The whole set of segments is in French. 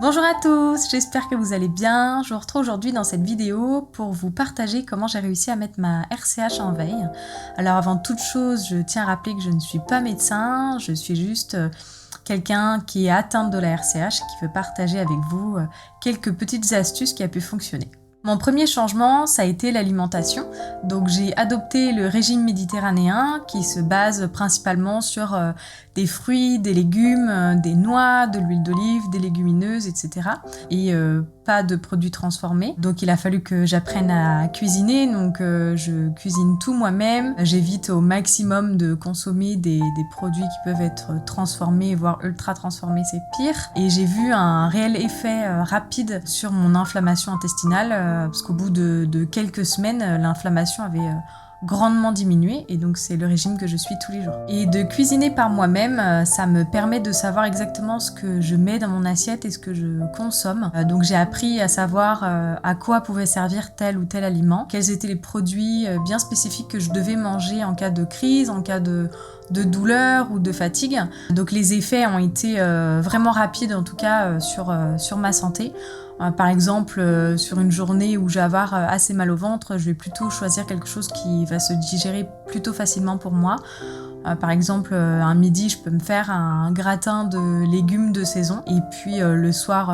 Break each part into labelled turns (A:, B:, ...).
A: Bonjour à tous, j'espère que vous allez bien. Je vous retrouve aujourd'hui dans cette vidéo pour vous partager comment j'ai réussi à mettre ma RCH en veille. Alors avant toute chose, je tiens à rappeler que je ne suis pas médecin, je suis juste quelqu'un qui est atteinte de la RCH et qui veut partager avec vous quelques petites astuces qui a pu fonctionner. Mon premier changement, ça a été l'alimentation. Donc j'ai adopté le régime méditerranéen qui se base principalement sur des fruits, des légumes, des noix, de l'huile d'olive, des légumineuses, etc. Et pas de produits transformés. Donc il a fallu que j'apprenne à cuisiner, donc je cuisine tout moi-même. J'évite au maximum de consommer des produits qui peuvent être transformés, voire ultra transformés, c'est pire. Et j'ai vu un réel effet rapide sur mon inflammation intestinale, parce qu'au bout de quelques semaines, l'inflammation avait grandement diminué et donc c'est le régime que je suis tous les jours. Et de cuisiner par moi-même, ça me permet de savoir exactement ce que je mets dans mon assiette et ce que je consomme. Donc j'ai appris à savoir à quoi pouvait servir tel ou tel aliment, quels étaient les produits bien spécifiques que je devais manger en cas de crise, en cas de douleur ou de fatigue. Donc les effets ont été vraiment rapides en tout cas sur ma santé. Par exemple, sur une journée où je vais avoir assez mal au ventre, je vais plutôt choisir quelque chose qui va se digérer plutôt facilement pour moi. Par exemple, un midi, je peux me faire un gratin de légumes de saison et puis le soir,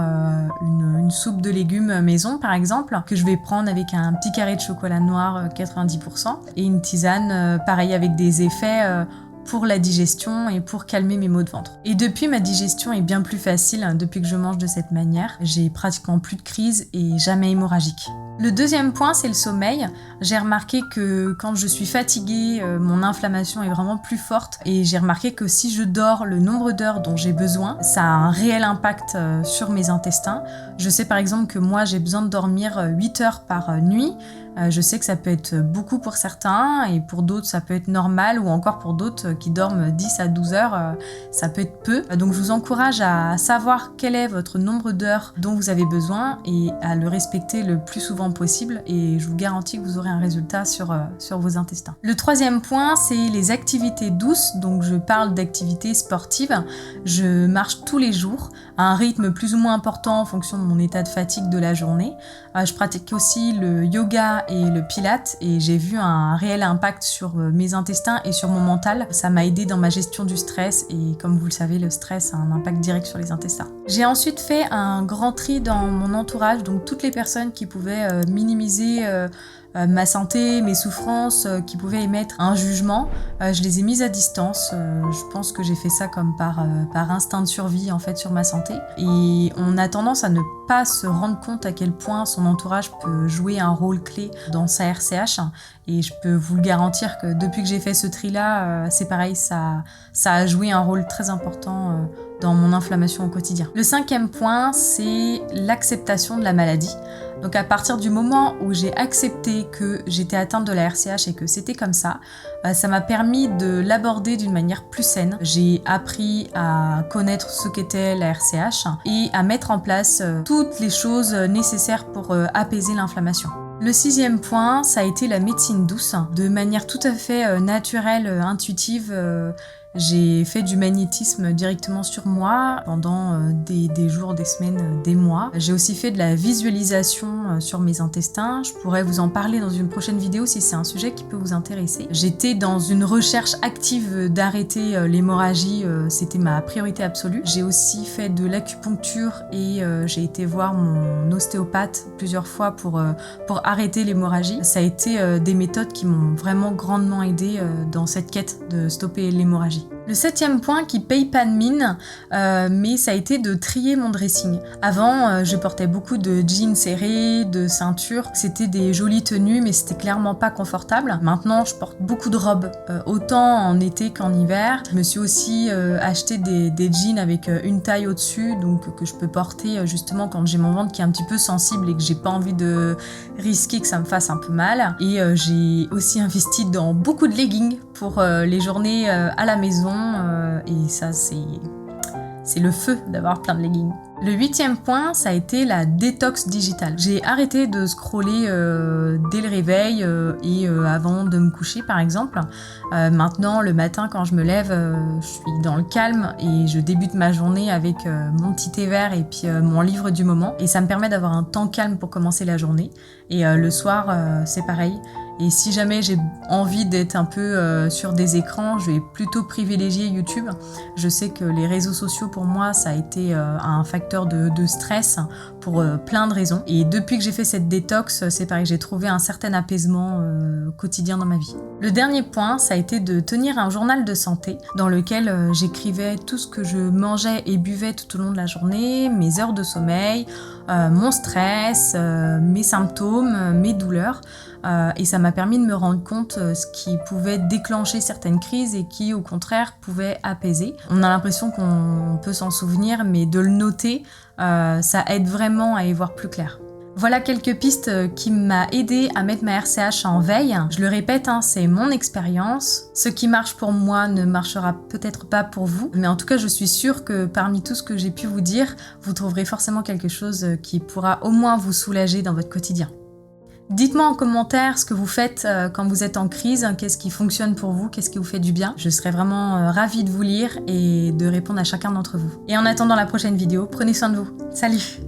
A: une soupe de légumes maison, par exemple, que je vais prendre avec un petit carré de chocolat noir 90% et une tisane, pareil, avec des effets pour la digestion et pour calmer mes maux de ventre. Et depuis, ma digestion est bien plus facile depuis que je mange de cette manière. J'ai pratiquement plus de crise et jamais hémorragique. Le deuxième point, c'est le sommeil. J'ai remarqué que quand je suis fatiguée, mon inflammation est vraiment plus forte et j'ai remarqué que si je dors le nombre d'heures dont j'ai besoin, ça a un réel impact sur mes intestins. Je sais par exemple que moi, j'ai besoin de dormir 8 heures par nuit. Je sais que ça peut être beaucoup pour certains et pour d'autres ça peut être normal ou encore pour d'autres qui dorment 10 à 12 heures, ça peut être peu. Donc je vous encourage à savoir quel est votre nombre d'heures dont vous avez besoin et à le respecter le plus souvent possible et je vous garantis que vous aurez un résultat sur vos intestins. Le troisième point, c'est les activités douces. Donc je parle d'activités sportives. Je marche tous les jours à un rythme plus ou moins important en fonction de mon état de fatigue de la journée. Je pratique aussi le yoga et le pilate et j'ai vu un réel impact sur mes intestins et sur mon mental. Ça m'a aidé dans ma gestion du stress et comme vous le savez, le stress a un impact direct sur les intestins. J'ai ensuite fait un grand tri dans mon entourage, donc toutes les personnes qui pouvaient minimiser ma santé, mes souffrances, qui pouvaient émettre un jugement, je les ai mises à distance. Je pense que j'ai fait ça comme par instinct de survie en fait sur ma santé. Et on a tendance à ne pas se rendre compte à quel point son entourage peut jouer un rôle clé dans sa RCH. Et je peux vous le garantir que depuis que j'ai fait ce tri-là, c'est pareil, ça a joué un rôle très important dans mon inflammation au quotidien. Le cinquième point, c'est l'acceptation de la maladie. Donc à partir du moment où j'ai accepté que j'étais atteinte de la RCH et que c'était comme ça m'a permis de l'aborder d'une manière plus saine. J'ai appris à connaître ce qu'était la RCH et à mettre en place toutes les choses nécessaires pour apaiser l'inflammation. Le sixième point, ça a été la médecine douce. De manière tout à fait naturelle, intuitive, j'ai fait du magnétisme directement sur moi pendant des jours, des semaines, des mois. J'ai aussi fait de la visualisation sur mes intestins. Je pourrais vous en parler dans une prochaine vidéo si c'est un sujet qui peut vous intéresser. J'étais dans une recherche active d'arrêter l'hémorragie, c'était ma priorité absolue. J'ai aussi fait de l'acupuncture et j'ai été voir mon ostéopathe plusieurs fois pour arrêter l'hémorragie. Ça a été des méthodes qui m'ont vraiment grandement aidée dans cette quête de stopper l'hémorragie. Le septième point qui paye pas de mine, mais ça a été de trier mon dressing. Avant, je portais beaucoup de jeans serrés, de ceintures. C'était des jolies tenues, mais c'était clairement pas confortable. Maintenant, je porte beaucoup de robes, autant en été qu'en hiver. Je me suis aussi acheté des jeans avec une taille au-dessus, donc que je peux porter justement quand j'ai mon ventre qui est un petit peu sensible et que j'ai pas envie de risquer que ça me fasse un peu mal. Et j'ai aussi investi dans beaucoup de leggings pour les journées à la maison. Et ça, C'est le feu d'avoir plein de leggings. Le 8e point, ça a été la détox digitale. J'ai arrêté de scroller dès le réveil et avant de me coucher par exemple. Maintenant, le matin quand je me lève, je suis dans le calme et je débute ma journée avec mon petit thé vert et puis mon livre du moment. Et ça me permet d'avoir un temps calme pour commencer la journée. Et le soir, c'est pareil. Et si jamais j'ai envie d'être un peu sur des écrans, je vais plutôt privilégier YouTube. Je sais que les réseaux sociaux, pour moi, ça a été un facteur de stress pour plein de raisons. Et depuis que j'ai fait cette détox, c'est pareil, j'ai trouvé un certain apaisement quotidien dans ma vie. Le dernier point, ça a été de tenir un journal de santé dans lequel j'écrivais tout ce que je mangeais et buvais tout au long de la journée, mes heures de sommeil, mon stress, mes symptômes, mes douleurs. Et ça m'a permis de me rendre compte ce qui pouvait déclencher certaines crises et qui au contraire pouvait apaiser. On a l'impression qu'on peut s'en souvenir, mais de le noter, ça aide vraiment à y voir plus clair. Voilà quelques pistes qui m'ont aidé à mettre ma RCH en veille. Je le répète, c'est mon expérience. Ce qui marche pour moi ne marchera peut-être pas pour vous, mais en tout cas je suis sûre que parmi tout ce que j'ai pu vous dire, vous trouverez forcément quelque chose qui pourra au moins vous soulager dans votre quotidien. Dites-moi en commentaire ce que vous faites quand vous êtes en crise, qu'est-ce qui fonctionne pour vous, qu'est-ce qui vous fait du bien. Je serai vraiment ravie de vous lire et de répondre à chacun d'entre vous. Et en attendant la prochaine vidéo, prenez soin de vous. Salut!